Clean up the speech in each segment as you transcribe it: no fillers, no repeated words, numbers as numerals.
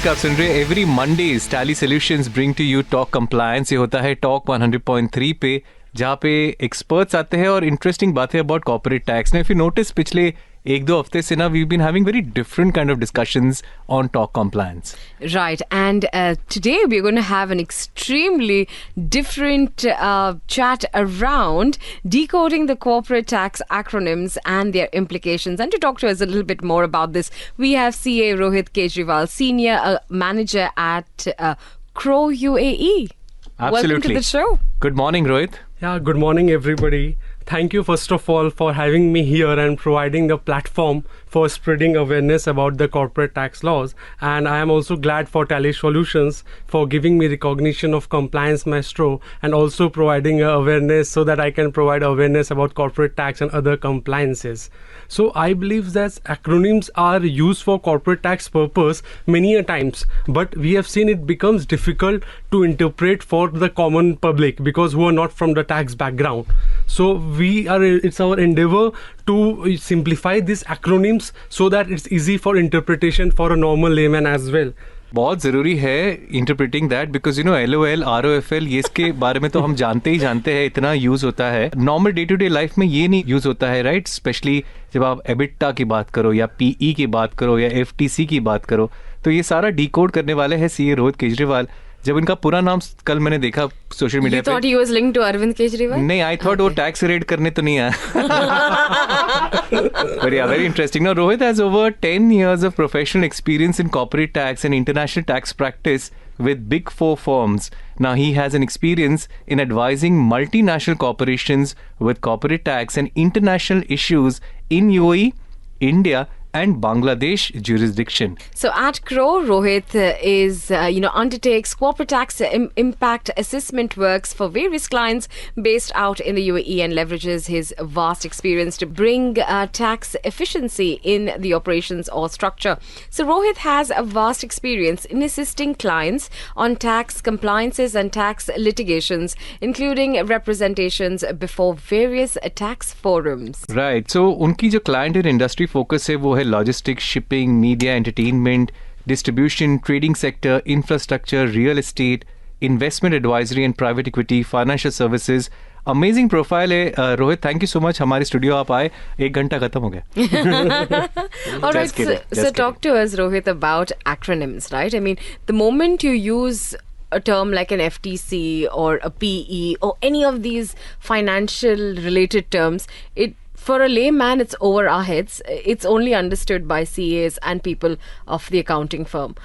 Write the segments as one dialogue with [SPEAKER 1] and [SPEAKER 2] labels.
[SPEAKER 1] Break आप सुन रहे हैं every Mondays Tally Solutions bring to you Talk Compliance. ये होता है टॉक 100.3 पे, जहाँ पे एक्सपर्ट्स आते हैं और इंटरेस्टिंग बातें about corporate tax. If you notice पिछले एक दो हफ्ते से ना we been having very different kind of discussions on Talk Compliance.
[SPEAKER 2] Right, and today we're going to have an extremely different chat around decoding the corporate tax acronyms and their implications. And to talk to us a little bit more about this, we have CA Rohit Kejriwal, Senior Manager at Crow UAE.
[SPEAKER 1] Absolutely.
[SPEAKER 2] Welcome to the show.
[SPEAKER 1] Good morning, Rohit.
[SPEAKER 3] Yeah, good morning, everybody. Thank you, first of all, for having me here and providing the platform for spreading awareness about the corporate tax laws. And I am also glad for Tally Solutions for giving me recognition of Compliance Maestro and also providing awareness so that I can provide awareness about corporate tax and other compliances. So I believe that acronyms are used for corporate tax purpose many a times, but we have seen it becomes difficult to interpret for the common public because who are not from the tax background. So it's our endeavor to simplify these acronyms so that it's easy for interpretation for a normal layman as well.
[SPEAKER 1] बहुत ज़रूरी है interpreting that because you know LOL ROFL ये इसके बारे में तो हम जानते हैं, इतना यूज होता है normal day to day life में, ये नहीं यूज होता है, राइट? स्पेशली जब आप एबिटा की बात करो या PE की बात करो या FTC की बात करो, तो ये सारा डिकोड करने वाले हैं CA रोहित केजरीवाल. जब इनका पूरा नाम कल मैंने देखा सोशल मीडिया पे.
[SPEAKER 2] You thought he was linked to Arvind Kejriwal?
[SPEAKER 1] नहीं, आई थॉट वो टैक्स रेड करने तो नहीं आया. But yeah, very interesting. Now, Rohit has over 10 years of professional experience in corporate tax and international tax practice with Big Four firms. Now, he has an experience in advising multinational corporations with corporate tax and international issues in UAE, India, and Bangladesh jurisdiction.
[SPEAKER 2] So at Crow, Rohit undertakes corporate tax impact assessment works for various clients based out in the UAE and leverages his vast experience to bring tax efficiency in the operations or structure. So Rohit has a vast experience in assisting clients on tax compliances and tax litigations, including representations before various tax forums.
[SPEAKER 1] Right. So उनकी जो client and industry focus है वो है logistics, shipping, media, entertainment, distribution, trading sector, infrastructure, real estate, investment advisory and private equity, financial services. Amazing profile है Rohit. Thank you so much. हमारे studio आप आए, 1 घंटा खत्म हो गया.
[SPEAKER 2] All right, so talk to us, Rohit, about acronyms, right? I mean, the moment you use a term like an FTC or a PE or any of these financial related terms, for a layman, it's over our heads. It's only understood by CAs and people of the accounting firm.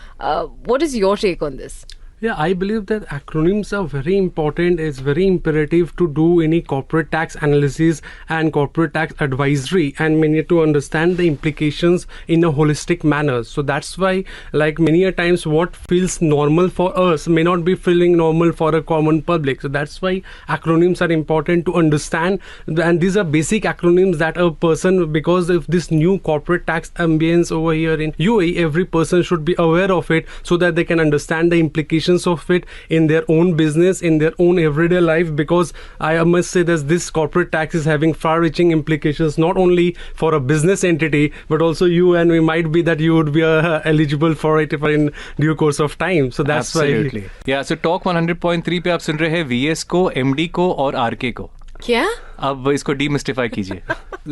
[SPEAKER 2] What is your take on this?
[SPEAKER 3] Yeah, I believe that acronyms are very important. It's very imperative to do any corporate tax analysis and corporate tax advisory, and we need to understand the implications in a holistic manner. So that's why, like many a times, what feels normal for us may not be feeling normal for a common public. So that's why acronyms are important to understand. And these are basic acronyms that a person, because of this new corporate tax ambience over here in UAE, every person should be aware of it so that they can understand the implications of it in their own business, in their own everyday life, because I must say that this corporate tax is having far-reaching implications not only for a business entity but also you and we might be that you would be eligible for it in due course of time. So that's
[SPEAKER 1] Absolutely.
[SPEAKER 3] why.
[SPEAKER 1] Yeah, so Talk 100.3 पे आप सुन रहे हैं VS को, MD को और RK को.
[SPEAKER 2] क्या?
[SPEAKER 1] अब इसको डीमिस्टिफाई कीजिए.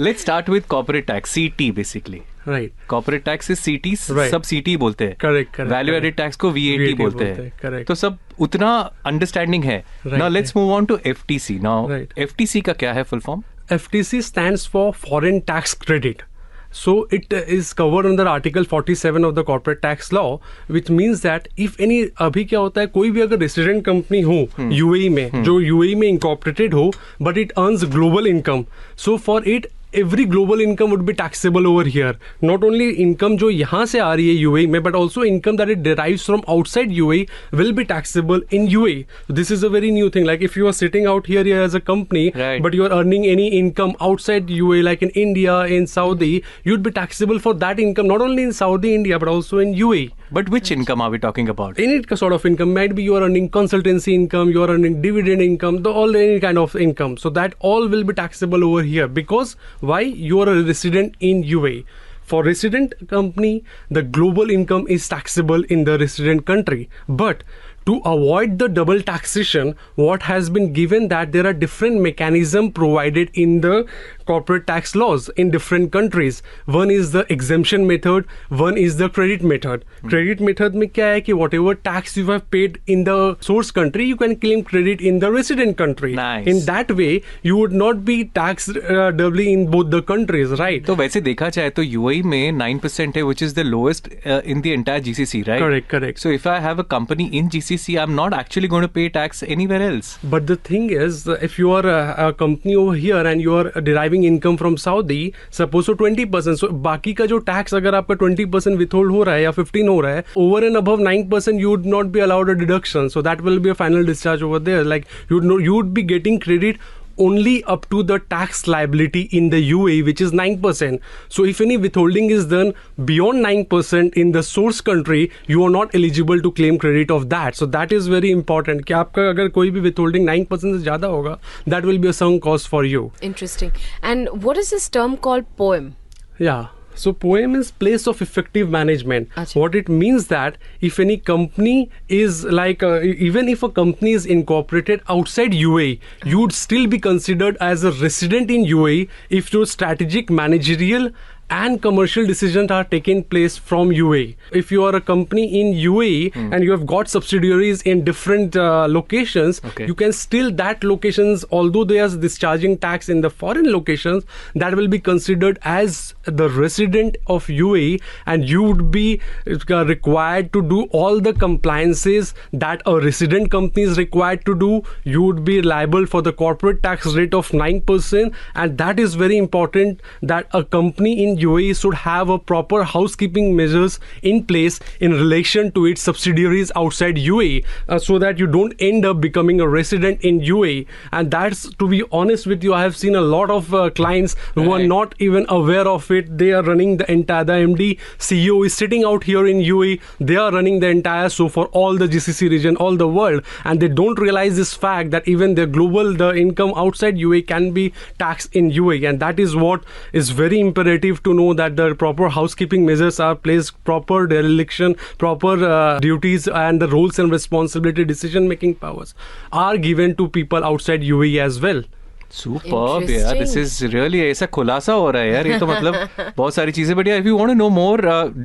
[SPEAKER 1] Let's start with corporate tax, CT basically.
[SPEAKER 3] Right.
[SPEAKER 1] Corporate tax is CT,
[SPEAKER 3] Right.
[SPEAKER 1] सब CT बोलते हैं.
[SPEAKER 3] Correct.
[SPEAKER 1] Value added tax को VAT बोलते हैं.
[SPEAKER 3] Correct.
[SPEAKER 1] तो सब उतना अंडरस्टैंडिंग है.
[SPEAKER 3] Right.
[SPEAKER 1] Now let's move on to FTC. Now
[SPEAKER 3] Right.
[SPEAKER 1] FTC का क्या है full form?
[SPEAKER 3] FTC stands for Foreign Tax Credit. So it is covered under Article 47 of the Corporate Tax Law, which means that if any, अभी क्या होता है, कोई भी अगर रेसिडेंट कंपनी हो UAE में, जो UAE में incorporated हो, but it earns global income, so for it every global income would be taxable over here. Not only income जो यहाँ से आ रही है UAE में, but also income that it derives from outside UAE will be taxable in UAE. So this is a very new thing. Like if you are sitting out here as a company,
[SPEAKER 1] Right.
[SPEAKER 3] but you are earning any income outside UAE, like in India, in Saudi, you'd be taxable for that income not only in Saudi, India, but also in UAE.
[SPEAKER 1] But which income are we talking about?
[SPEAKER 3] Any sort of income, might be you are earning consultancy income, you are earning dividend income, any kind of income. So that all will be taxable over here because why? You are a resident in UAE. For resident company, the global income is taxable in the resident country. But to avoid the double taxation, what has been given that there are different mechanisms provided in the corporate tax laws in different countries. One is the exemption method, one is the credit method. Credit method में क्या है कि whatever tax you have paid in the source country, you can claim credit in the resident country.
[SPEAKER 1] Nice.
[SPEAKER 3] In that way, you would not be taxed doubly in both the countries, right?
[SPEAKER 1] तो वैसे देखा जाए तो UAE में 9% है, which is the lowest in the entire GCC, right?
[SPEAKER 3] Correct.
[SPEAKER 1] So if I have a company in GCC, I'm not actually going to pay tax anywhere else.
[SPEAKER 3] But the thing is, if you are a company over here and you are deriving income from Saudi, suppose so 20%, so बाकी का जो tax अगर आपका 20% withhold हो रहा है या 15 हो रहा है, over and above 9% you would not be allowed a deduction. So that will be a final discharge over there. Like you would be getting credit only up to the tax liability in the UAE, which is 9%. So if any withholding is done beyond 9% in the source country, you are not eligible to claim credit of that. So that is very important कि आपका अगर कोई भी withholding 9% से ज़्यादा होगा, that will be a sunk cost for you.
[SPEAKER 2] Interesting. And what is this term called POEM?
[SPEAKER 3] Yeah. So POEM is place of effective management.
[SPEAKER 2] Achha.
[SPEAKER 3] What it means that if any company is like, even if a company is incorporated outside UAE, you would still be considered as a resident in UAE if your strategic, managerial and commercial decisions are taking place from UAE. If you are a company in UAE and you have got subsidiaries in different locations,
[SPEAKER 1] Okay.
[SPEAKER 3] you can still that locations, although they are discharging tax in the foreign locations, that will be considered as the resident of UAE, and you would be required to do all the compliances that a resident company is required to do. You would be liable for the corporate tax rate of 9%, and that is very important that a company in UAE should have a proper housekeeping measures in place in relation to its subsidiaries outside UAE, so that you don't end up becoming a resident in UAE. And that's, to be honest with you, I have seen a lot of clients who are not even aware of it. They are running the entire, the MD CEO is sitting out here in UAE. They are running the entire so for all the GCC region, all the world, and they don't realize this fact that even the income outside UAE can be taxed in UAE. And that is what is very imperative to know, that the proper housekeeping measures are placed, proper dereliction, proper duties and the roles and responsibility, decision making powers are given to people outside UAE as well.
[SPEAKER 1] Superb, yeah. This is really ऐसा खुलासा हो रहा है यार. ये तो मतलब बहुत सारी चीजें. But yeah, if you want to know more,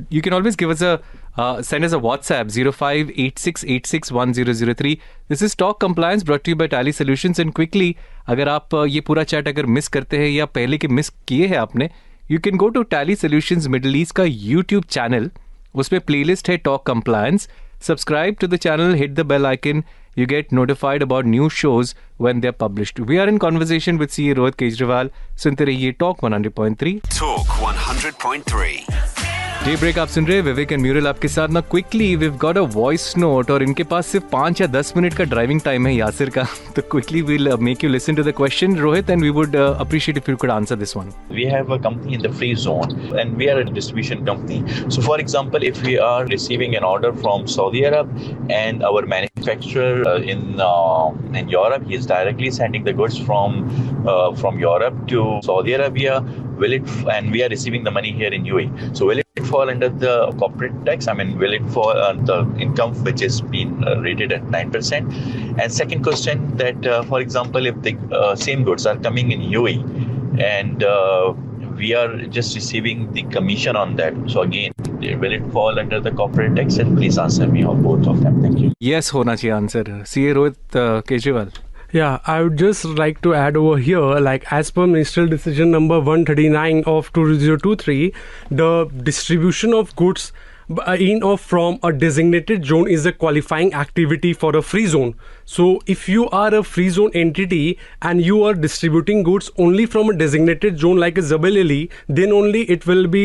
[SPEAKER 1] you can always give us a send us a WhatsApp 0586861003. This is Talk Compliance brought to you by Tally Solutions. And quickly, अगर आप ये पूरा chat अगर miss करते हैं या पहले के मिस किए हैं आपने, you can go to Tally Solutions Middle East का YouTube channel. उसपे playlist है Talk Compliance. Subscribe to the channel, hit the bell icon. You get notified about new shows when they're published. We are in conversation with CA Rohit Kejriwal. सुनते रहिए Talk 100.3.
[SPEAKER 4] Talk 100.3.
[SPEAKER 1] Day break आप सुन रहे हैं, विवेक and mural आपके साथ. ना quickly we have got a voice note और इनके पास सिर्फ 5 या 10 मिनट का ड्राइविंग टाइम है यासिर का. तो quickly we will make you listen to the question Rohit, and we would appreciate if you could answer this one.
[SPEAKER 5] We have a company in the free zone and we are a distribution company. So for example, if we are receiving an order from Saudi Arab and our manufacturer in Europe, he is directly sending the goods from Europe to Saudi Arabia, and we are receiving the money here in UAE. So will it fall under the corporate tax? I mean, will it fall under the income which is being rated at 9%? And second question, that for example, if the same goods are coming in UAE and we are just receiving the commission on that, so again, will it fall under the corporate tax? And please answer me on both of them. Thank you.
[SPEAKER 1] Yes, होना चाहिए answer. CA Rohit Kejriwal.
[SPEAKER 3] Yeah, I would just like to add over here, like as per Ministerial Decision number 139 of 2023, the distribution of goods in or from a designated zone is a qualifying activity for a free zone. So if you are a free zone entity and you are distributing goods only from a designated zone like a Jebel Ali, then only it will be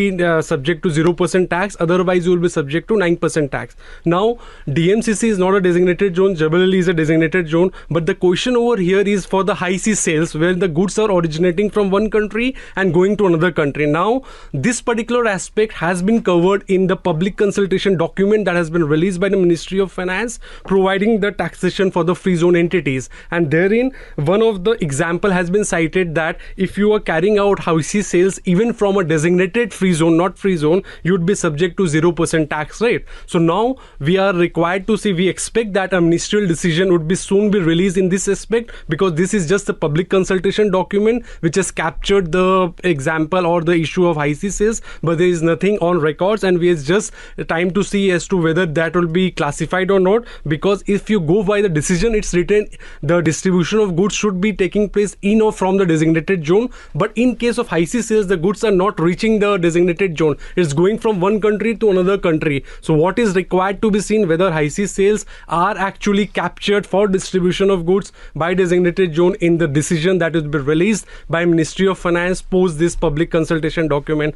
[SPEAKER 3] subject to 0% tax. Otherwise, you will be subject to 9% tax. Now, DMCC is not a designated zone. Jebel Ali is a designated zone. But the question over here is for the high sea sales, where the goods are originating from one country and going to another country. Now, this particular aspect has been covered in the public consultation document that has been released by the Ministry of Finance, providing the taxation for the free zone entities. And therein, one of the example has been cited that if you are carrying out housey sales even from a designated free zone, not free zone, you'd be subject to 0% tax rate. So now we are required to see, we expect that a ministerial decision would be soon be released in this aspect, because this is just a public consultation document which has captured the example or the issue of housey sales, but there is nothing on records, and we have just time to see as to whether that will be classified or not. Because if you go by the decision, it's written the distribution of goods should be taking place in or from the designated zone, but in case of housey sales, the goods are not reaching the designated zone, it's going from one country to another country. So what is required to be seen, whether housey sales are actually captured for distribution of goods by designated zone in the decision that will be released by Ministry of Finance post this public consultation document,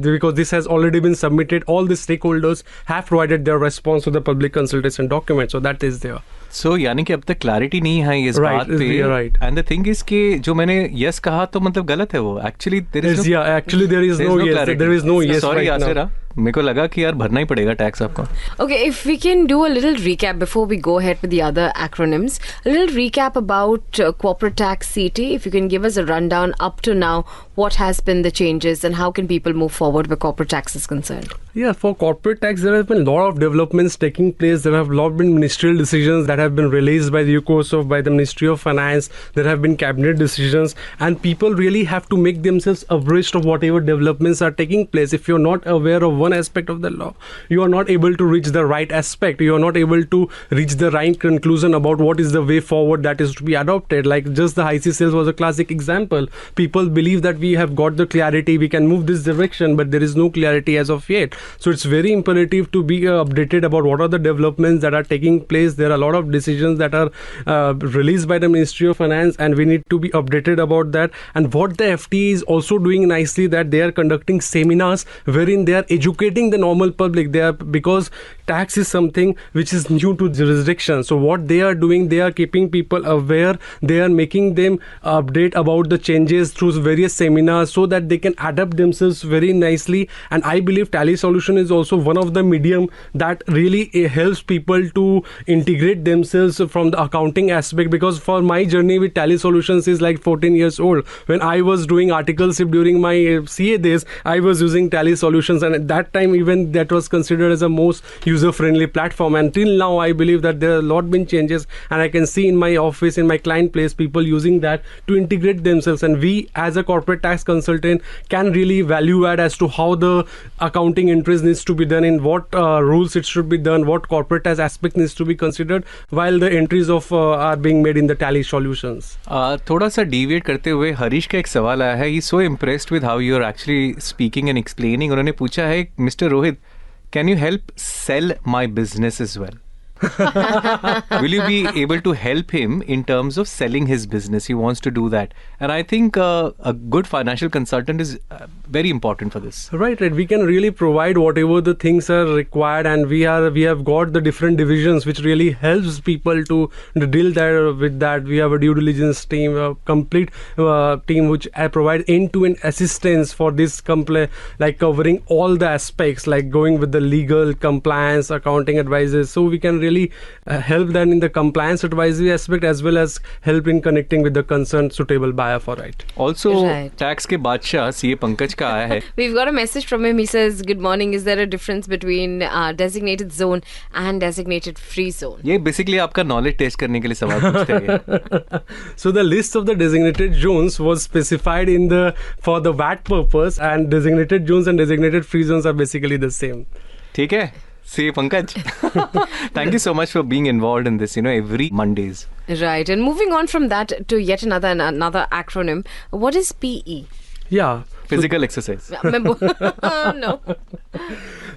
[SPEAKER 3] because this has already been submitted. All the stakeholders have provided their response to the public consultation document, so that is there.
[SPEAKER 1] So यानी कि अब तक clarity नहीं है इस बात पे, and the thing is कि जो मैंने यस कहा तो मतलब गलत है वो, actually there is no yes. Sorry Asira, मेरे को लगा कि यार भरना ही पड़ेगा टैक्स आपको।
[SPEAKER 2] Okay, if we can do a little recap before we go ahead with the other acronyms, a little recap about corporate tax CT. If you can give us a rundown up to now, what has been the changes and how can people move forward where corporate tax is concerned?
[SPEAKER 3] Yeah, for corporate tax, there have been a lot of developments taking place. There have been ministerial decisions that have been released by the UCOSOF, by the Ministry of Finance. There have been cabinet decisions, and people really have to make themselves abreast of whatever developments are taking place. If you're not aware of one aspect of the law, you are not able to reach the right aspect. You are not able to reach the right conclusion about what is the way forward that is to be adopted. Like just the housey sales was a classic example. People believe that we have got the clarity, we can move this direction, but there is no clarity as of yet. So it's very imperative to be updated about what are the developments that are taking place. There are a lot of decisions that are released by the Ministry of Finance, and we need to be updated about that. And what the FTA is also doing nicely, that they are conducting seminars wherein they are educating the normal public. They are, because tax is something which is new to jurisdiction. So what they are doing, they are keeping people aware. They are making them update about the changes through various seminars so that they can adapt themselves very nicely. And I believe Tally Solution is also one of the medium that really helps people to integrate themselves from the accounting aspect. Because for my journey with Tally Solutions is like 14 years old. When I was doing articleship during my CA days, I was using Tally Solutions, and at that time even that was considered as a most user-friendly platform. And till now I believe that there are a lot been changes, and I can see in my office, in my client place, people using that to integrate themselves. And we as a corporate tax consultant can really value add as to how the accounting interest needs to be done, in what rules it should be done, what corporate tax aspect needs to be considered while the entries of are being made in the Tally Solutions.
[SPEAKER 1] थोड़ा सा deviate करते हुए हरीश का एक सवाल आया है. He so impressed with how you are actually speaking and explaining. उन्होंने पूछा है, mister Rohit, can you help sell my business as well? Will you be able to help him in terms of selling his business? He wants to do that, and I think a good financial consultant is very important for this.
[SPEAKER 3] Right. We can really provide whatever the things are required, and we have got the different divisions which really helps people to deal there with that. We have a due diligence team, a complete team which provide end-to-end assistance for this like covering all the aspects, like going with the legal, compliance, accounting advisors. So we can really help them in the compliance advisory aspect as well as help in connecting with the concerned suitable buyer for it.
[SPEAKER 1] Also, tax के बादशाह CA Pankaj का आया है.
[SPEAKER 2] We've got a message from him. He says, good morning. Is there a difference between designated zone and designated free zone?
[SPEAKER 1] ये basically आपका knowledge test करने के लिए सवाल पूछते हैं.
[SPEAKER 3] So the list of the designated zones was specified for the VAT purpose, and designated zones and designated free zones are basically the same.
[SPEAKER 1] ठीक है. See Pankaj. Thank you so much for being involved in this, every Mondays.
[SPEAKER 2] Right. And moving on from that to yet another acronym. What is PE?
[SPEAKER 3] Yeah.
[SPEAKER 1] Physical exercise.
[SPEAKER 2] No.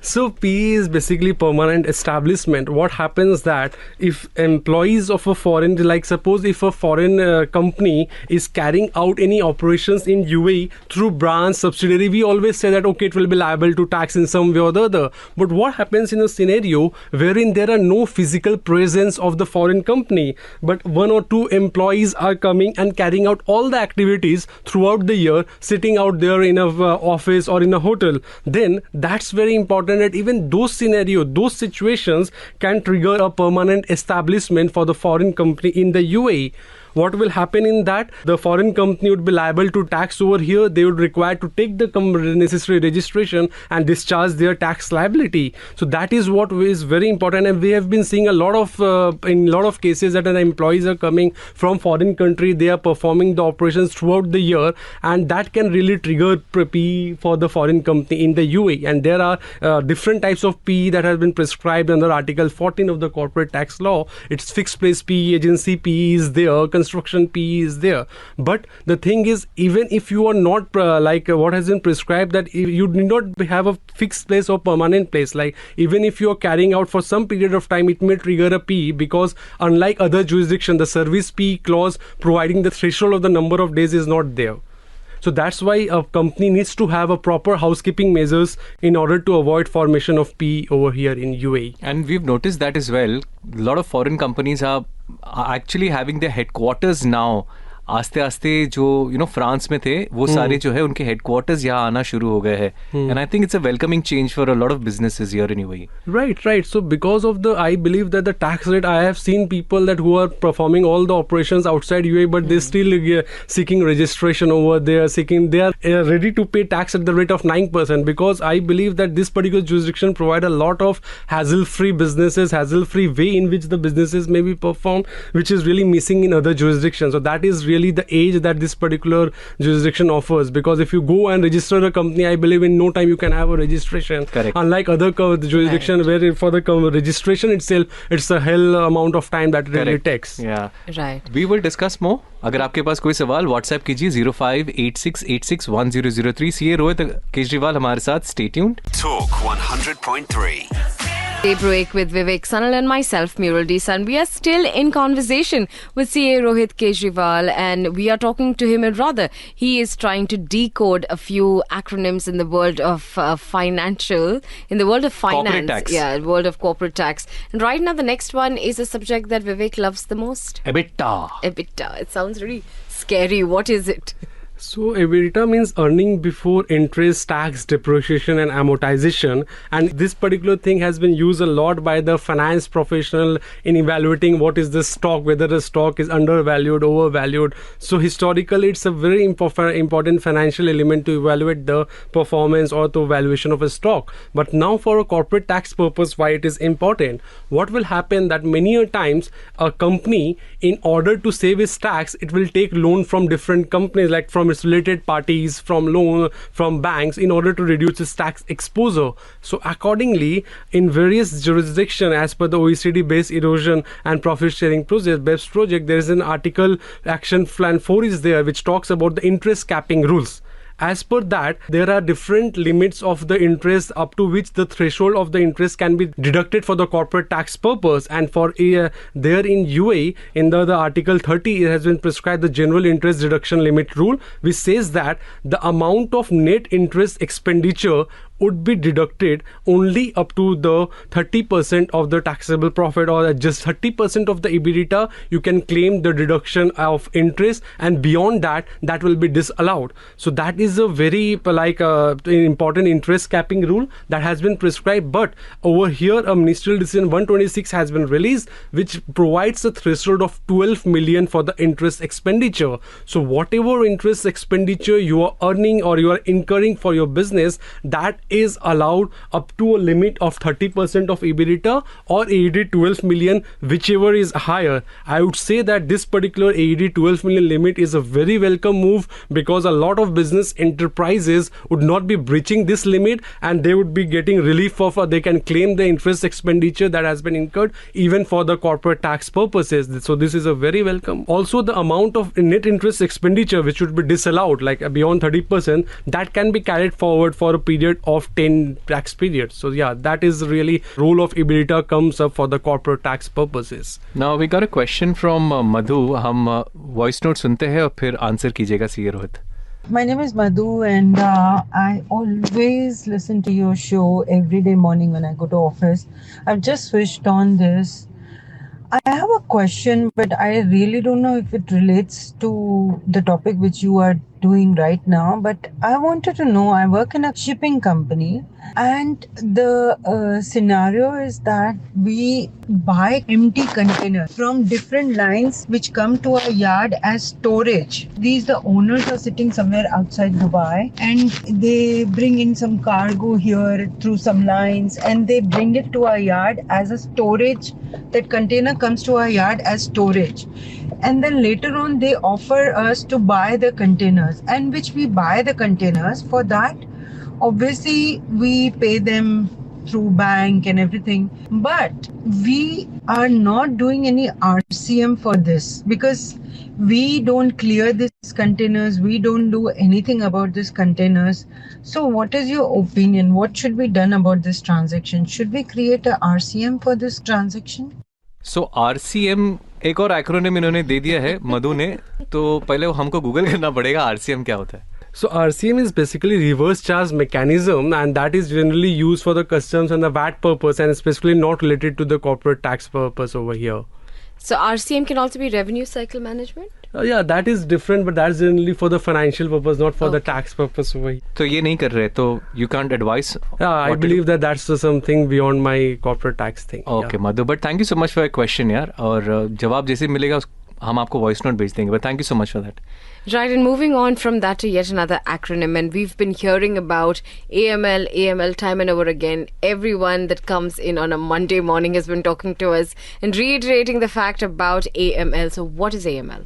[SPEAKER 3] So PE is basically permanent establishment. What happens that if employees of a foreign, like suppose if a foreign company is carrying out any operations in UAE through branch, subsidiary, we always say that okay, it will be liable to tax in some way or the other. But what happens in a scenario wherein there are no physical presence of the foreign company, but one or two employees are coming and carrying out all the activities throughout the year, sitting out there in a office or in a hotel, then that's very important important that even those scenarios, those situations can trigger a permanent establishment for the foreign company in the UAE. What will happen in that? The foreign company would be liable to tax over here. They would require to take the necessary registration and discharge their tax liability. So that is what is very important. And we have been seeing a lot of, in a lot of cases that the employees are coming from foreign country. They are performing the operations throughout the year, and that can really trigger PE for the foreign company in the UAE. And there are different types of PE that have been prescribed under Article 14 of the Corporate Tax Law. It's fixed place PE, agency PE is there, construction PE is there. But the thing is, even if you are not like what has been prescribed, that you need not have a fixed place or permanent place, like even if you are carrying out for some period of time, it may trigger a PE, because unlike other jurisdiction, the service PE clause providing the threshold of the number of days is not there. So that's why a company needs to have a proper housekeeping measures in order to avoid formation of PE over here in UAE.
[SPEAKER 1] And we've noticed that as well. A lot of foreign companies are actually having their headquarters now. आस्ते आस्ते जो France में थे वो सारे जो है उनके हेडक्वार्टर्स यहाँ आना शुरू हो गए हैं. And I think it's a welcoming change for a lot of businesses here in UAE.
[SPEAKER 3] Right. So because of the, I believe that the tax rate, I have seen people that who are performing all the operations outside UAE, but they still seeking registration over there, they are ready to pay tax at the rate of 9%, because I believe that this particular jurisdiction provide a lot of hassle-free businesses, hassle-free way in which the businesses may be performed, which is really missing in other jurisdictions. So that is really the age that this particular jurisdiction offers, because if you go and register a company, I believe in no time you can have a registration.
[SPEAKER 1] Correct.
[SPEAKER 3] Unlike other jurisdiction where for the registration itself, it's a hell amount of time that really takes.
[SPEAKER 1] Yeah.
[SPEAKER 2] Right.
[SPEAKER 1] We will discuss more. अगर आपके पास कोई सवाल WhatsApp कीजिए 0586861003. CA Rohit Kejriwal हमारे साथ. Stay tuned.
[SPEAKER 4] Talk 100.3.
[SPEAKER 2] Day break with Vivek Sanal and myself, Murul Desan. We are still in conversation with CA Rohit Kejriwal, and we are talking to him, and rather, he is trying to decode a few acronyms in the world of finance.
[SPEAKER 1] Corporate tax.
[SPEAKER 2] Yeah, world of corporate tax. And right now, the next one is a subject that Vivek loves the most.
[SPEAKER 1] EBITDA.
[SPEAKER 2] EBITDA. It sounds really scary. What is it?
[SPEAKER 3] So EBITDA means earning before interest, tax, depreciation and amortization, and this particular thing has been used a lot by the finance professional in evaluating what is the stock, whether the stock is undervalued, overvalued. So historically it's a very important financial element to evaluate the performance or the valuation of a stock. But now for a corporate tax purpose, why it is important, what will happen that many a times a company, in order to save its tax, it will take loan from different companies, like from its related parties, from banks, in order to reduce its tax exposure. So accordingly, in various jurisdictions, as per the OECD based erosion and profit sharing project, BEPS project, there is an article, action plan 4 is there, which talks about the interest capping rules. As per that, there are different limits of the interest up to which the threshold of the interest can be deducted for the corporate tax purpose. And for there in UAE, in the Article 30, it has been prescribed the general interest deduction limit rule, which says that the amount of net interest expenditure would be deducted only up to the 30% of the taxable profit, or just 30% of the EBITDA you can claim the deduction of interest, and beyond that will be disallowed. So that is a very important interest capping rule that has been prescribed. But over here a ministerial decision 126 has been released, which provides a threshold of 12 million for the interest expenditure. So whatever interest expenditure you are earning or you are incurring for your business, that is allowed up to a limit of 30% of EBITDA or AED 12 million, whichever is higher. I would say that this particular AED 12 million limit is a very welcome move, because a lot of business enterprises would not be breaching this limit, and they would be getting relief of, they can claim the interest expenditure that has been incurred even for the corporate tax purposes. So this is a very welcome. Also, the amount of net interest expenditure which would be disallowed, like beyond 30%, that can be carried forward for a period of 10 tax periods. So yeah, that is really role of EBITDA comes up for the corporate tax purposes.
[SPEAKER 1] Now we got a question from Madhu. हम voice note सुनते हैं और फिर answer कीजिएगा CA Rohit.
[SPEAKER 6] My name is Madhu, and I always listen to your show every day morning when I go to office. I've just switched on this. I have a question, but I really don't know if it relates to the topic which you are doing right now, but I wanted to know, I work in a shipping company, and the scenario is that we buy empty containers from different lines which come to our yard as storage. The owners are sitting somewhere outside Dubai, and they bring in some cargo here through some lines, and they bring it to our yard as a storage. That container comes to our yard as storage, and then later on they offer us to buy the containers, and which we buy the containers. For that, obviously we pay them through bank and everything, but we are not doing any RCM for this because we don't clear these containers, we don't do anything about these containers. So what is your opinion? What should be done about this transaction? Should we create a RCM for this transaction?
[SPEAKER 1] So RCM एक और acronym इन्होंने दे दिया है मधु ने, तो पहले हमको Google करना पड़ेगा RCM क्या होता है.
[SPEAKER 3] So RCM is basically reverse charge mechanism, and that is generally used for the customs and the VAT purpose, and specifically not related to the corporate tax purpose over here.
[SPEAKER 2] So RCM can also be revenue cycle management?
[SPEAKER 3] Yeah, that is different, but that's generally for the financial purpose, not for the tax purpose over here.
[SPEAKER 1] तो ये नहीं कर रहे, तो you can't advise.
[SPEAKER 3] Yeah, I believe that that's something beyond my corporate tax thing.
[SPEAKER 1] Okay, Madhu, but thank you so much for your question, यार. और जवाब जैसे मिलेगा हम आपको वॉइस नोट भेज देंगे. But thank you so much for that.
[SPEAKER 2] Right, and moving on from that to yet another acronym, and we've been hearing about AML time and over again. Everyone that comes in on a Monday morning has been talking to us and reiterating the fact about AML. So what is AML?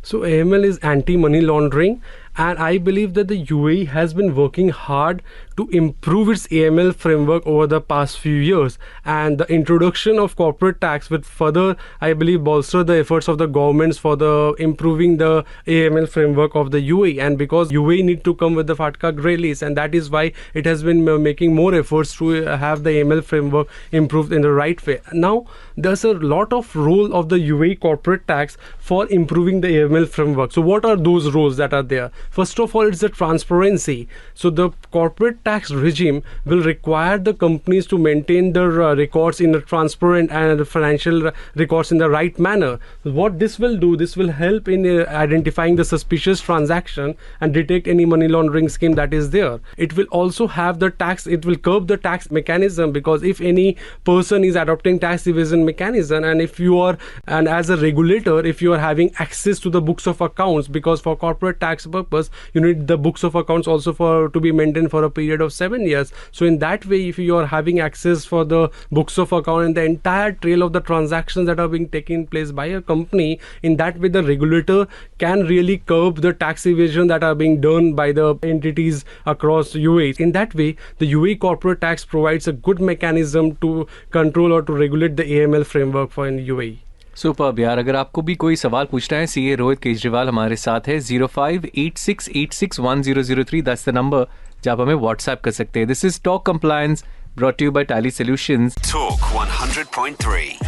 [SPEAKER 3] So AML is anti-money laundering, and I believe that the UAE has been working hard to improve its AML framework over the past few years, and the introduction of corporate tax will further, I believe, bolster the efforts of the governments for the improving the AML framework of the UAE. And because UAE need to come with the FATCA grey list, and that is why it has been making more efforts to have the AML framework improved in the right way. Now there's a lot of role of the UAE corporate tax for improving the AML framework. So what are those roles that are there? First of all, it's the transparency. So the corporate tax regime will require the companies to maintain their records in a transparent and financial records in the right manner. What this will do, this will help in identifying the suspicious transaction and detect any money laundering scheme that is there. It will also have the tax, it will curb the tax mechanism, because if any person is adopting tax evasion mechanism, and if you are, and as a regulator, if you are having access to the books of accounts, because for corporate tax purpose you need the books of accounts also for to be maintained for a period of 7 years. So in that way, if you are having access for the books of account and the entire trail of the transactions that are being taken place by a company, in that way the regulator can really curb the tax evasion that are being done by the entities across UAE. In that way, the UAE corporate tax provides a good mechanism to control or to regulate the AML framework for in UAE.
[SPEAKER 1] Super यार. अगर आपको भी कोई सवाल पूछना है, CA Rohit Kejriwal हमारे साथ है. 0586861003 दैट्स द नंबर जहाँ आप हमें व्हाट्सएप कर सकते हैं. This is Talk Compliance brought you by Tally Solutions.
[SPEAKER 4] Talk 100.3.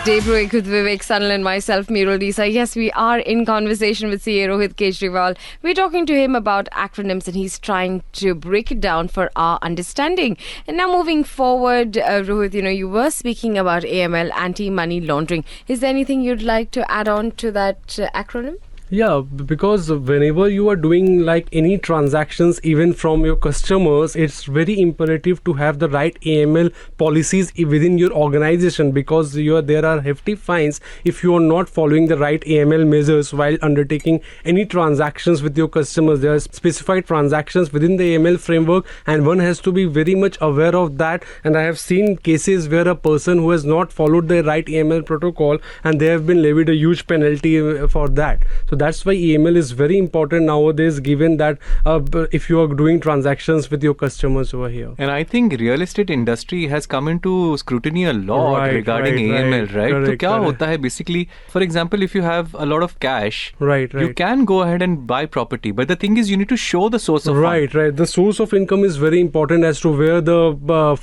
[SPEAKER 2] Dave Rohit with Vivek Sanal and myself, Meerul Desa. Yes, we are in conversation with CA Rohit Kejriwal. We're talking to him about acronyms, and he's trying to break it down for our understanding. And now moving forward, Rohit, you were speaking about AML, anti-money laundering. Is there anything you'd like to add on to that acronym?
[SPEAKER 3] Yeah, because whenever you are doing like any transactions, even from your customers, it's very imperative to have the right AML policies within your organization, because there are hefty fines if you are not following the right AML measures while undertaking any transactions with your customers. There are specified transactions within the AML framework, and one has to be very much aware of that. And I have seen cases where a person who has not followed the right AML protocol, and they have been levied a huge penalty for that. So that's why AML is very important nowadays, given that if you are doing transactions with your customers over here.
[SPEAKER 1] And I think real estate industry has come into scrutiny a lot regarding AML, right? तो क्या होता है basically, for example, if you have a lot of cash, you can go ahead and buy property, but the thing is you need to show the source of
[SPEAKER 3] fund. Right. The source of income is very important as to where the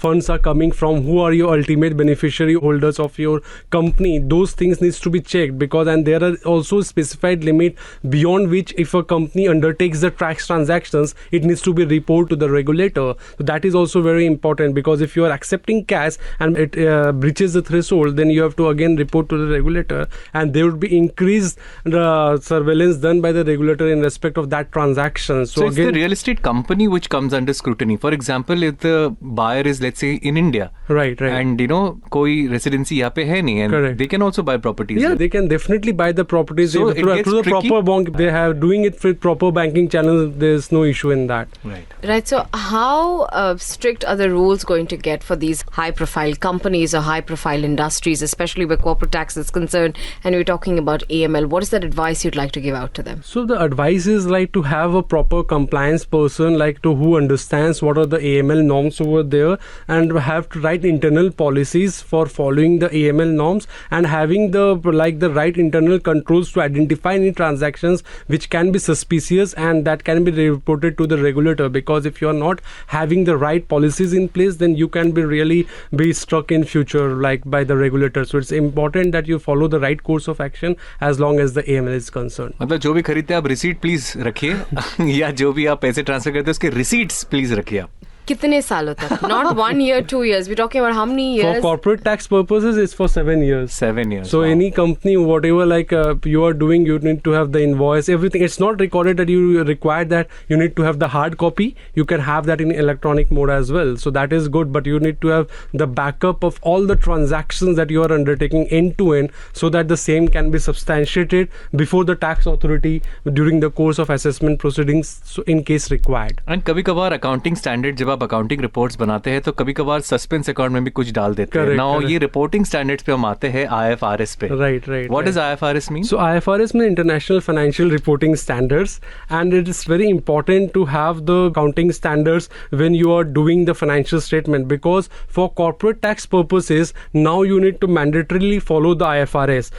[SPEAKER 3] funds are coming from, who are your ultimate beneficiary holders of your company. Those things needs to be checked, because and there are also specified limits limit beyond which if a company undertakes the tax transactions, it needs to be reported to the regulator. So that is also very important, because if you are accepting cash and it breaches the threshold, then you have to again report to the regulator, and there would be increased surveillance done by the regulator in respect of that transaction.
[SPEAKER 1] So it's the real estate company which comes under scrutiny. For example, if the buyer is, let's say, in India,
[SPEAKER 3] right,
[SPEAKER 1] and koi residency यहाँ पे है नहीं, and
[SPEAKER 3] correct,
[SPEAKER 1] they can also buy properties.
[SPEAKER 3] Yeah, they can definitely buy the properties
[SPEAKER 1] so
[SPEAKER 3] through the proper bank. They have doing it with proper banking channels. There's no issue in that.
[SPEAKER 2] Right. So how strict are the rules going to get for these high-profile companies or high-profile industries, especially where corporate tax is concerned? And we're talking about AML. What is that advice you'd like to give out to them?
[SPEAKER 3] So the advice is like to have a proper compliance person, like to who understands what are the AML norms over there, and have to write internal policies for following the AML norms, and having the right internal controls to identify any transactions which can be suspicious and that can be reported to the regulator. Because if you are not having the right policies in place, then you can be struck in future by the regulator. So it's important that you follow the right course of action as long as the AML is concerned.
[SPEAKER 1] मतलब जो भी खरीदते हैं आप receipt please रखिए या जो भी आप पैसे ट्रांसफर करते हैं उसके रिसीट्स प्लीज रखिए आप.
[SPEAKER 2] कितने सालों तक? Not 1 year, 2 years. We're talking about how many years?
[SPEAKER 3] For corporate tax purposes, it's for 7 years.
[SPEAKER 1] 7 years.
[SPEAKER 3] So any company, whatever you are doing, you need to have the invoice, everything. It's not recorded that you require that you need to have the hard copy. You can have that in electronic mode as well. So that is good, but you need to have the backup of all the transactions that you are undertaking end to end, so that the same can be substantiated before the tax authority during the course of assessment proceedings, so in case required.
[SPEAKER 1] And कभी-कभार accounting standard जब आप accounting reports बनाते हैं तो कभी-कभार suspense account में भी कुछ डाल देते हैं. नाउ ये रिपोर्टिंग स्टैंडर्ड्स पे हम आते हैं IFRS पे.
[SPEAKER 3] Right.
[SPEAKER 1] What does IFRS mean?
[SPEAKER 3] So IFRS means International Financial Reporting Standards, and it is very important to have the accounting standards when you are doing the financial statement, because for corporate tax purposes now you need to mandatorily follow the IFRS.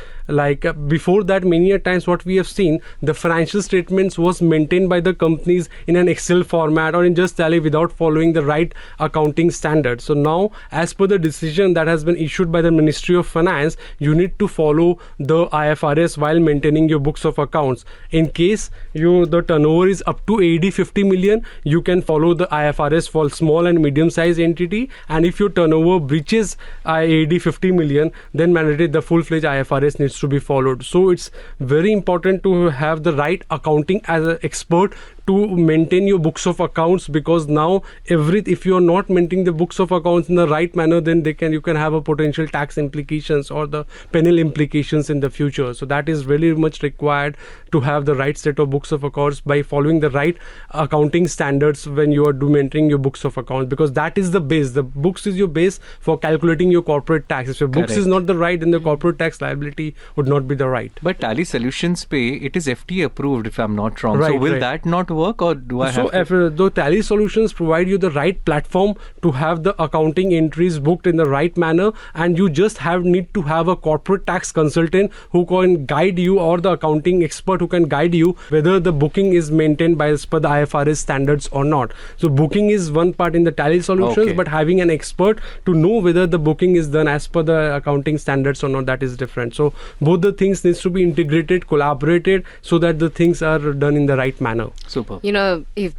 [SPEAKER 3] Before that, many a times what we have seen, the financial statements was maintained by the companies in an Excel format or in just Tally without following the right accounting standards. So now, as per the decision that has been issued by the Ministry of Finance, you need to follow the IFRS while maintaining your books of accounts. In case the turnover is up to AED 50 million, you can follow the IFRS for small and medium sized entity, and if your turnover breaches AED 50 million, then mandatory the full-fledged IFRS needs to be followed. So it's very important to have the right accounting as an expert to maintain your books of accounts, because now if you are not maintaining the books of accounts in the right manner, then you can have a potential tax implications or the penal implications in the future. So that is really much required to have the right set of books of accounts by following the right accounting standards when you are maintaining your books of accounts, because that is the base. The books is your base for calculating your corporate tax. If your books is not the right, then the corporate tax liability would not be the right.
[SPEAKER 1] But Tally Solutions Pay, it is FTA approved if I'm not wrong. So will that not work, or do I have
[SPEAKER 3] if the Tally Solutions provide you the right platform to have the accounting entries booked in the right manner, and you just need to have a corporate tax consultant who can guide you, or the accounting expert who can guide you whether the booking is maintained as per the IFRS standards or not. So booking is one part in the Tally Solutions, but having an expert to know whether the booking is done as per the accounting standards or not, that is different. So both the things needs to be integrated, collaborated, so that the things are done in the right manner.
[SPEAKER 1] Super.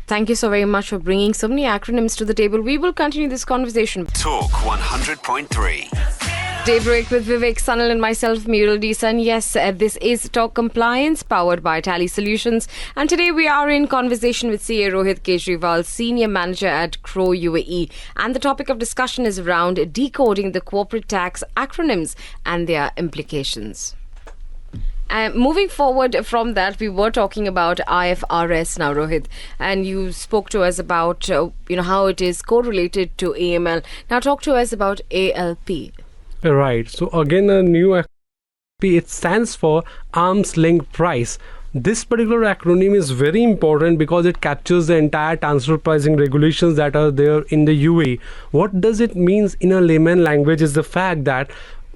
[SPEAKER 2] Thank you so very much for bringing so many acronyms to the table. We will continue this conversation.
[SPEAKER 4] Talk 100.3.
[SPEAKER 2] Daybreak with Vivek, Sanal and myself, Muriel Deesan. Yes, this is Talk Compliance, powered by Tally Solutions. And today we are in conversation with CA Rohit Kejriwal, Senior Manager at Crow UAE. And the topic of discussion is around decoding the corporate tax acronyms and their implications. Moving forward from that, we were talking about IFRS now, Rohit, and you spoke to us about how it is correlated to AML. Now talk to us about ALP.
[SPEAKER 3] Right. So again, a new ALP, it stands for Arm's Length Price. This particular acronym is very important because it captures the entire transfer pricing regulations that are there in the UAE. What does it mean in a layman language is the fact that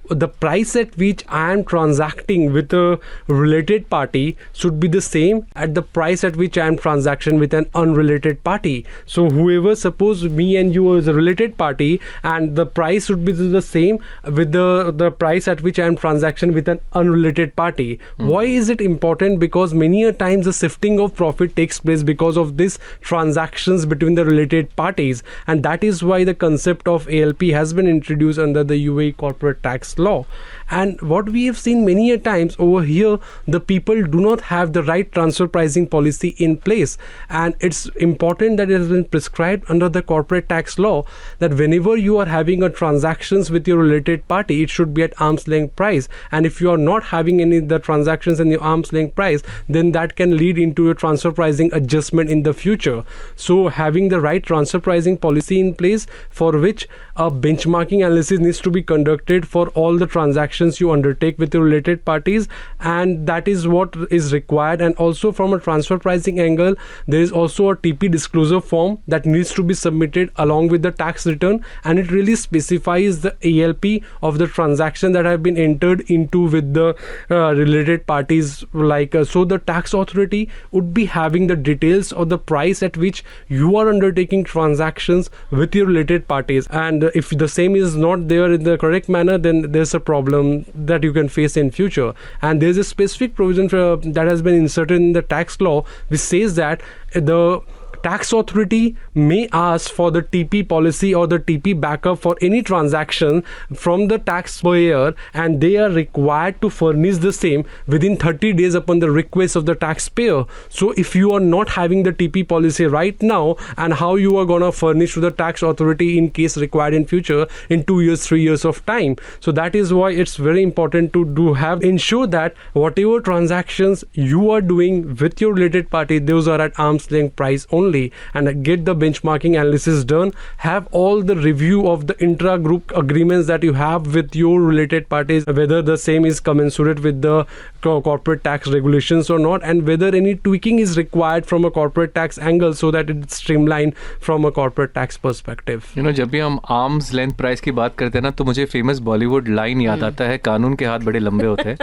[SPEAKER 3] the price at which I am transacting with a related party should be the same at the price at which I am transacting with an unrelated party. So whoever, suppose me and you is a related party, and the price should be the same with the price at which I am transacting with an unrelated party. Why is it important? Because many a times the shifting of profit takes place because of these transactions between the related parties, and that is why the concept of ALP has been introduced under the UAE corporate tax law. And what we have seen many a times over here, the people do not have the right transfer pricing policy in place, and it's important that it has been prescribed under the corporate tax law that whenever you are having a transactions with your related party, it should be at arm's length price. And if you are not having any of the transactions in the arm's length price, then that can lead into a transfer pricing adjustment in the future. So having the right transfer pricing policy in place, for which a benchmarking analysis needs to be conducted for all the transactions you undertake with your related parties, and that is what is required. And also from a transfer pricing angle, there is also a TP disclosure form that needs to be submitted along with the tax return, and it really specifies the ALP of the transaction that have been entered into with the related parties. So the tax authority would be having the details of the price at which you are undertaking transactions with your related parties, and if the same is not there in the correct manner, then there's a problem that you can face in future. And there's a specific provision that has been inserted in the tax law which says that the tax authority may ask for the TP policy or the TP backup for any transaction from the taxpayer, and they are required to furnish the same within 30 days upon the request of the taxpayer. So if you are not having the TP policy right now, and how you are going to furnish to the tax authority in case required in future in 2 years, 3 years of time. So that is why it's very important to ensure that whatever transactions you are doing with your related party, those are at arm's length price only, and get the benchmarking analysis done, have all the review of the intra-group agreements that you have with your related parties, whether the same is commensurate with the corporate tax regulations or not, and whether any tweaking is required from a corporate tax angle so that it's streamlined from a corporate tax perspective.
[SPEAKER 1] जब भी हम arms length price की बात करते हैं ना, तो मुझे फेमस बॉलीवुड लाइन याद आता है, कानून के हाथ बड़े लंबे होते हैं.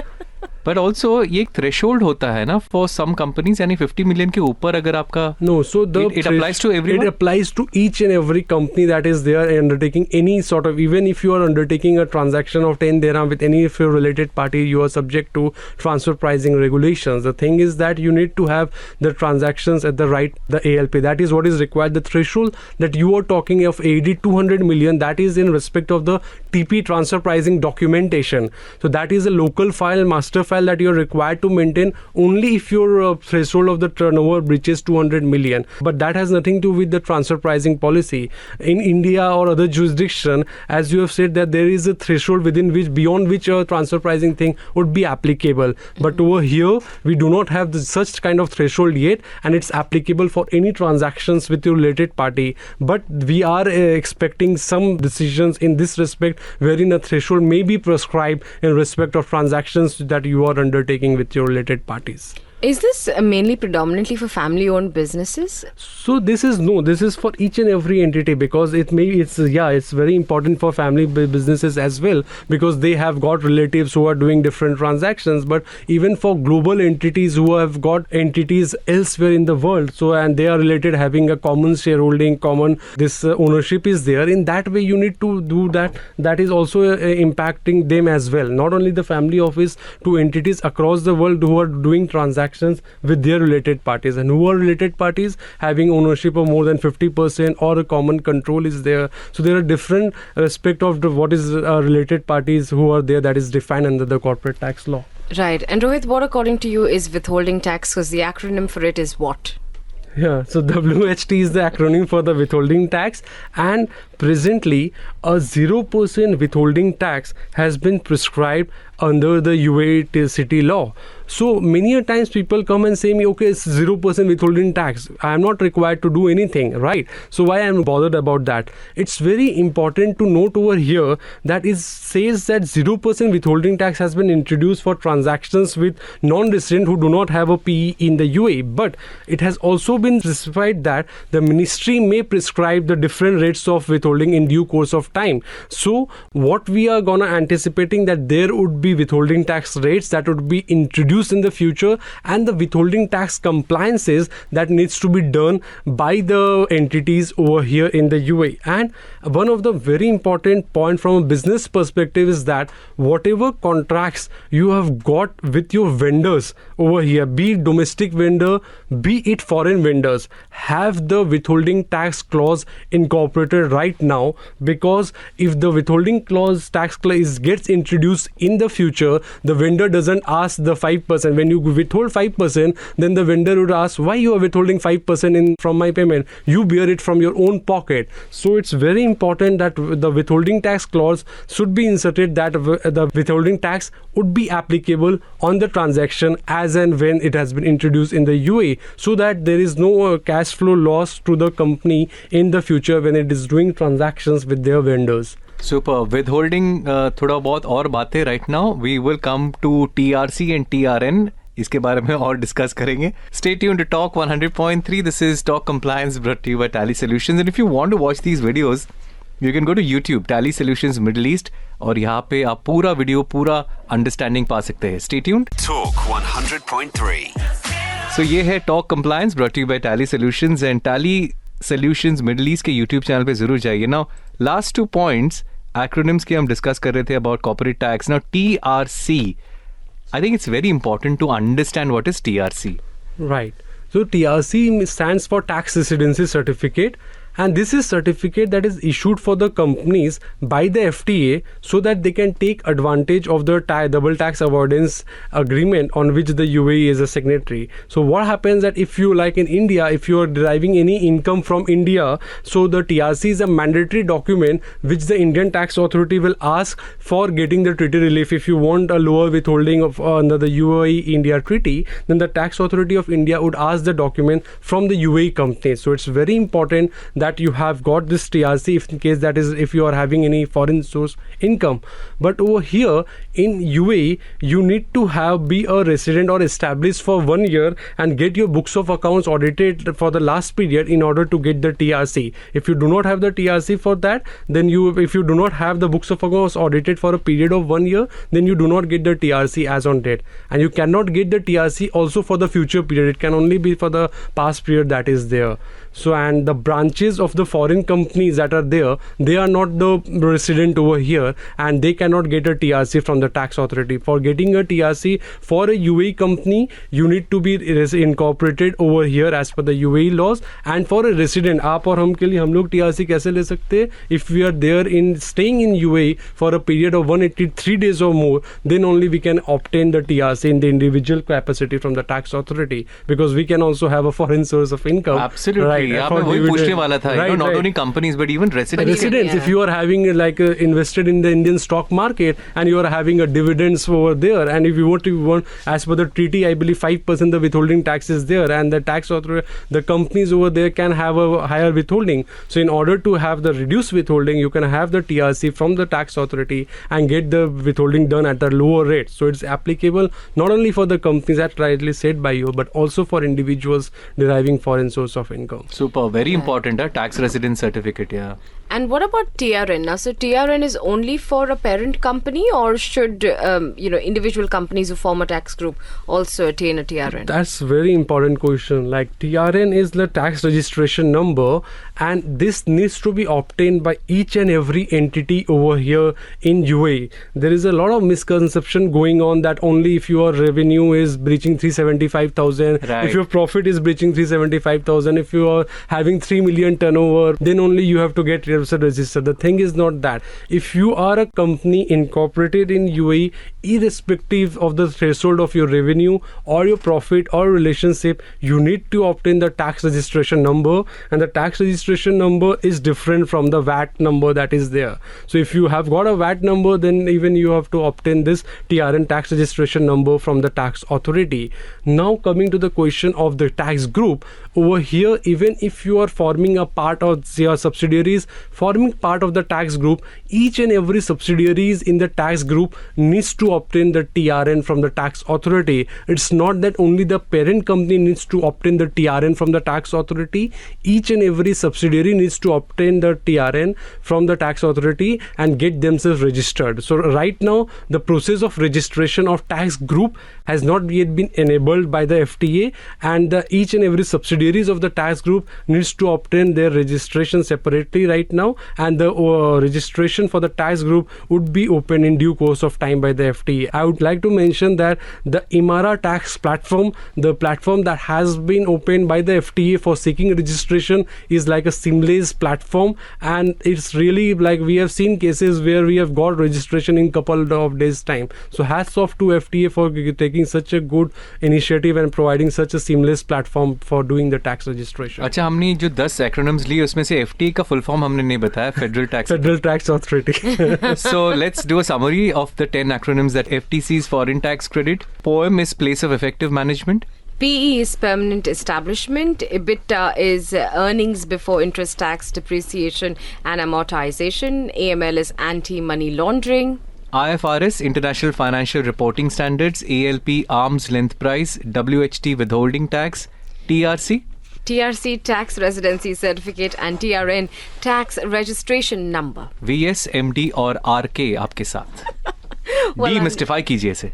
[SPEAKER 1] बट ऑल्सो ये एक थ्रेशोल्ड होता है ना फॉर सम कंपनीज, यानी 50 मिलियन के ऊपर अगर आपका it applies to everyone?
[SPEAKER 3] It applies to each and every company that is there undertaking any sort of, even if you are undertaking a transaction of 10 dirham with any of your related party, you are subject to transfer pricing regulations. The thing is that you need to have the transactions at the ALP. That is what is required. The threshold that you are talking of 200 million, that is in respect of the TP transfer pricing documentation. So that is a local file, master file that you are required to maintain only if your threshold of the turnover breaches 200 million. But that has nothing to do with the transfer pricing policy. In India or other jurisdiction, as you have said, that there is a threshold beyond which a transfer pricing thing would be applicable. But over here, we do not have such kind of threshold yet, and it's applicable for any transactions with your related party. But we are expecting some decisions in this respect, wherein a threshold may be prescribed in respect of transactions that you are undertaking with your related parties.
[SPEAKER 2] Is this mainly predominantly for family-owned businesses?
[SPEAKER 3] So this is for each and every entity, because it's very important for family businesses as well, because they have got relatives who are doing different transactions. But even for global entities who have got entities elsewhere in the world, so and they are related, having a common shareholding, common this ownership is there. In that way, you need to do that. That is also impacting them as well. Not only the family office, to entities across the world who are doing transactions with their related parties, and who are related parties having ownership of more than 50% or a common control is there. So there are different respect of what is related parties who are there, that is defined under the corporate tax law.
[SPEAKER 2] Right. And Rohit, what according to you is withholding tax? Because the acronym for it is what?
[SPEAKER 3] Yeah, so WHT is the acronym for the withholding tax, and presently a 0% withholding tax has been prescribed under the UAE city law. So many a times people come and say me, okay, it's 0% withholding tax. I am not required to do anything, right? So why I am bothered about that? It's very important to note over here that it says that 0% withholding tax has been introduced for transactions with non-resident who do not have a PE in the UAE. But it has also been specified that the ministry may prescribe the different rates of withholding in due course of time. So what we are gonna anticipating that there would be withholding tax rates that would be introduced in the future, and the withholding tax compliances that needs to be done by the entities over here in the UAE. And one of the very important point from a business perspective is that whatever contracts you have got with your vendors over here, be it domestic vendor, be it foreign vendors, have the withholding tax clause incorporated right now, because if the withholding clause tax clause gets introduced in the future, the vendor doesn't ask the 5%. When you withhold 5%, then the vendor would ask, why you are withholding 5% from my payment? You bear it from your own pocket. So it's very important that the withholding tax clause should be inserted, that the withholding tax would be applicable on the transaction as and when it has been introduced in the UAE, so that there is no cash flow loss to the company in the future when it is doing transactions with their vendors.
[SPEAKER 1] Super. Withholding थोड़ा बहुत और बातें right now. We will come to TRC and TRN. इसके बारे में और discuss करेंगे. Stay tuned to Talk 100.3. This is Talk Compliance brought to you by Tally Solutions. And if you want to watch these videos, you can go to YouTube, Tally Solutions Middle East, और यहाँ पे आप पूरा video, पूरा understanding पा सकते हैं. Stay tuned.
[SPEAKER 4] Talk 100.3.
[SPEAKER 1] So ये है Talk Compliance brought to you by Tally Solutions, and Tally Solutions Middle East के YouTube चैनल पे जरूर जाइए. Now, last 2 points, acronyms की हम डिस्कस कर रहे थे about corporate tax. Now, TRC. I think it's very important to understand what is TRC.
[SPEAKER 3] Right. So TRC stands for Tax Residency Certificate, and this is certificate that is issued for the companies by the FTA so that they can take advantage of the double tax avoidance agreement on which the UAE is a signatory. So what happens that if you, like in India, if you are deriving any income from India, so the TRC is a mandatory document which the Indian tax authority will ask for getting the treaty relief. If you want a lower withholding of under the UAE-India treaty, then the tax authority of India would ask the document from the UAE company. So it's very important that you have got this TRC if in case that is if you are having any foreign source income. But over here in UAE, you need to be a resident or established for 1 year and get your books of accounts audited for the last period in order to get the TRC. If you do not have the TRC for that, then if you do not have the books of accounts audited for a period of 1 year, then you do not get the TRC as on date. And you cannot get the TRC also for the future period. It can only be for the past period that is there. So, and the branches of the foreign companies that are there, they are not the resident over here, and they cannot get a TRC from the tax authority. For getting a TRC for a UAE company, you need to be incorporated over here as per the UAE laws. And for a resident, आप और हम के लिए हम लोग TRC कैसे ले सकते हैं? If we are there in staying in UAE for a period of 183 days or more, then only we can obtain the TRC in the individual capacity from the tax authority, because we can also have a foreign source of income.
[SPEAKER 1] Absolutely.
[SPEAKER 3] Right.
[SPEAKER 1] Yeah, मैं वही पूछने वाला था.
[SPEAKER 3] Right,
[SPEAKER 1] not only companies but even residents.
[SPEAKER 3] If you are having invested in the Indian stock market and you are having a dividends over there, and if you want as per the treaty, I believe 5% the withholding tax is there, and the tax authority, the companies over there can have a higher withholding. So in order to have the reduced withholding, you can have the TRC from the tax authority and get the withholding done at the lower rate. So it's applicable not only for the companies, as rightly said by you, but also for individuals deriving foreign source of income.
[SPEAKER 1] Super, very important, tax residence certificate, yeah.
[SPEAKER 2] And what about TRN? Now, so TRN is only for a parent company, or should individual companies who form a tax group also attain a TRN?
[SPEAKER 3] That's very important question. Like TRN is the tax registration number, and this needs to be obtained by each and every entity over here in UAE. There is a lot of misconception going on that only if your revenue is breaching 375,000,
[SPEAKER 1] right,
[SPEAKER 3] if your profit is breaching 375,000, if you are having 3 million million turnover, then only you have to get yourself registered. The thing is not that. If you are a company incorporated in UAE, irrespective of the threshold of your revenue or your profit or relationship, you need to obtain the tax registration number, and the tax registration number is different from the VAT number that is there. So if you have got a VAT number, then even you have to obtain this TRN tax registration number from the tax authority. Now coming to the question of the tax group, over here, even if you are forming a part of your subsidiaries, forming part of the tax group, each and every subsidiaries in the tax group needs to obtain the TRN from the tax authority. It's not that only the parent company needs to obtain the TRN from the tax authority. Each and every subsidiary needs to obtain the TRN from the tax authority and get themselves registered. So right now, the process of registration of tax group has not yet been enabled by the FTA, and each and every subsidiaries of the tax group needs to obtain their registration separately right now, and the registration for the tax group would be open in due course of time by the FTA. I would like to mention that the Imara tax platform, the platform that has been opened by the FTA for seeking registration, is like a seamless platform, and it's really like we have seen cases where we have got registration in couple of days time. So hats off to FTA for taking such a good initiative and providing such a seamless platform for doing the tax registration.
[SPEAKER 1] अच्छा, हमने जो 10 acronyms लिए उसमें से FTA का full form हमने नहीं बताया, federal tax
[SPEAKER 3] Authority.
[SPEAKER 1] So let's do a summary of the 10 acronyms that FTC's foreign tax credit. POEM is place of effective management.
[SPEAKER 2] PE is permanent establishment. EBITDA is earnings before interest, tax, depreciation and amortization. AML is anti-money laundering.
[SPEAKER 1] IFRS, International Financial Reporting Standards. ALP, arm's length price. WHT, withholding tax. TRC,
[SPEAKER 2] tax residency certificate, and TRN, tax registration number.
[SPEAKER 1] VS, MD और RK आपके साथ. Demystify कीजिए इसे.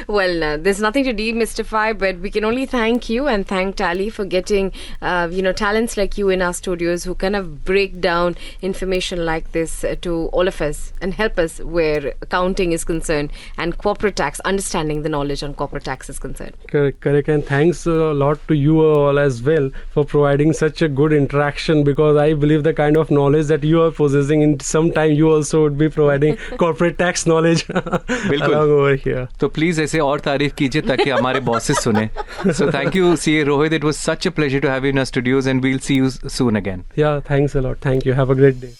[SPEAKER 2] Well, there's nothing to demystify, but we can only thank you and thank Tally for getting, talents like you in our studios who kind of break down information like this to all of us and help us where accounting is concerned and corporate tax, understanding the knowledge on corporate tax is concerned.
[SPEAKER 3] Correct. And thanks a lot to you all as well for providing such a good interaction, because I believe the kind of knowledge that you are possessing, in some time you also would be providing corporate tax knowledge along over here.
[SPEAKER 1] तो please ऐसे और तारीफ कीजिए ताकि हमारे bosses सुने. So thank you, CA Rohit. It was such a pleasure to have you in our studios, and we'll see you soon again.
[SPEAKER 3] Yeah, thanks a lot. Thank you. Have a great day.